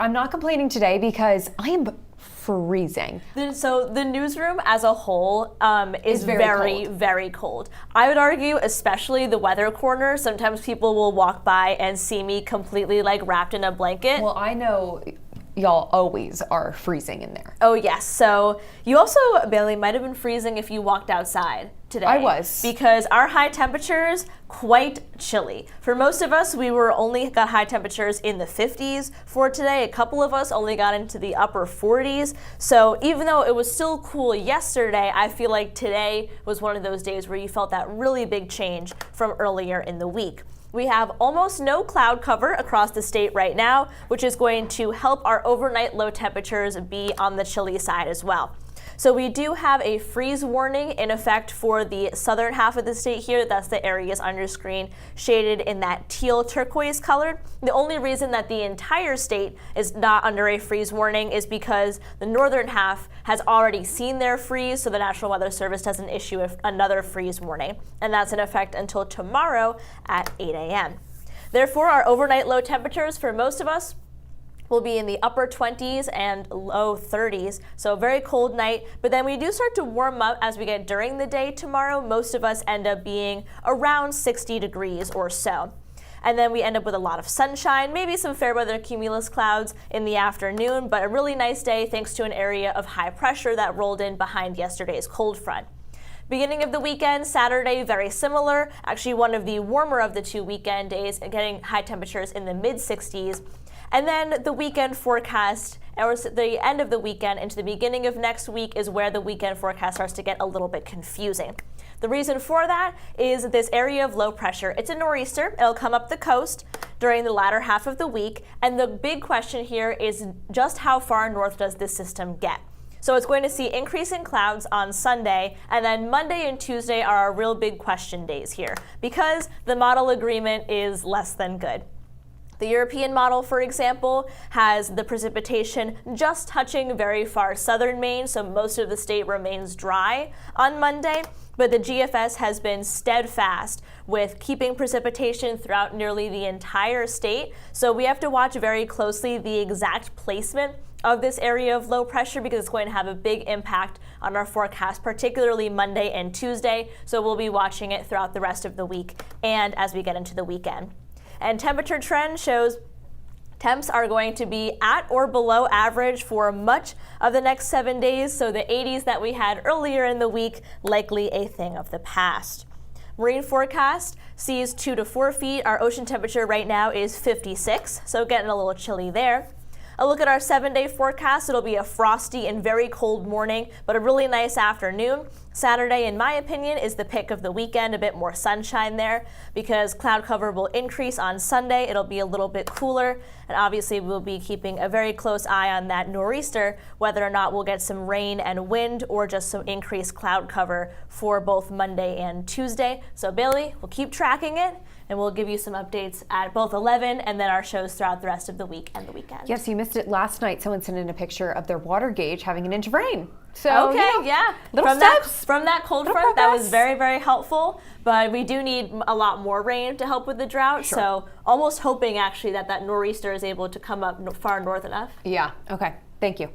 I'm not complaining today because I am freezing. So the newsroom as a whole is very, cold. very cold. I would argue, especially the weather corner, sometimes people will walk by and see me completely like wrapped in a blanket. Well, I know y'all always are freezing in there. Oh yes, so you also, Bailey, might have been freezing if you walked outside today. I was. Because our high temperatures, quite chilly. For most of us, we only got high temperatures in the 50s for today. A couple of us only got into the upper 40s. So even though it was still cool yesterday, I feel like today was one of those days where you felt that really big change from earlier in the week. We have almost no cloud cover across the state right now, which is going to help our overnight low temperatures be on the chilly side as well. So we do have a freeze warning in effect for the southern half of the state here. That's the areas on your screen shaded in that teal turquoise color. The only reason that the entire state is not under a freeze warning is because the northern half has already seen their freeze, so the National Weather Service doesn't issue another freeze warning. And that's in effect until tomorrow at 8 a.m. Therefore, our overnight low temperatures for most of us will be in the upper 20s and low 30s, so a very cold night. But then we do start to warm up as we get during the day tomorrow. Most of us end up being around 60 degrees or so. And then we end up with a lot of sunshine, maybe some fair weather cumulus clouds in the afternoon, but a really nice day thanks to an area of high pressure that rolled in behind yesterday's cold front. Beginning of the weekend, Saturday, very similar. Actually, one of the warmer of the two weekend days, getting high temperatures in the mid 60s. And then the weekend forecast, or the end of the weekend into the beginning of next week, is where the weekend forecast starts to get a little bit confusing. The reason for that is this area of low pressure. It's a nor'easter. It'll come up the coast during the latter half of the week. And the big question here is just how far north does this system get? So it's going to see increasing clouds on Sunday, and then Monday and Tuesday are our real big question days here because the model agreement is less than good. The European model, for example, has the precipitation just touching very far southern Maine, so most of the state remains dry on Monday. But the GFS has been steadfast with keeping precipitation throughout nearly the entire state. So we have to watch very closely the exact placement of this area of low pressure because it's going to have a big impact on our forecast, particularly Monday and Tuesday. So we'll be watching it throughout the rest of the week and as we get into the weekend. And temperature trend shows temps are going to be at or below average for much of the next 7 days, so the 80s that we had earlier in the week, likely a thing of the past. Marine forecast sees 2 to 4 feet. Our ocean temperature right now is 56, so getting a little chilly there. A look at our 7-day forecast. It'll be a frosty and very cold morning, but a really nice afternoon. Saturday, in my opinion, is the pick of the weekend, a bit more sunshine there because cloud cover will increase on Sunday. It'll be a little bit cooler, and obviously we'll be keeping a very close eye on that nor'easter, whether or not we'll get some rain and wind or just some increased cloud cover for both Monday and Tuesday. So Bailey, we'll keep tracking it, and we'll give you some updates at both 11 and then our shows throughout the rest of the week and the weekend. Yes, you missed it last night. Someone sent in a picture of their water gauge having an inch of rain. So, okay, you know, yeah. Little steps. From that cold front, that was very, very helpful. But we do need a lot more rain to help with the drought. Sure. So almost hoping actually that nor'easter is able to come up far north enough. Yeah, okay. Thank you.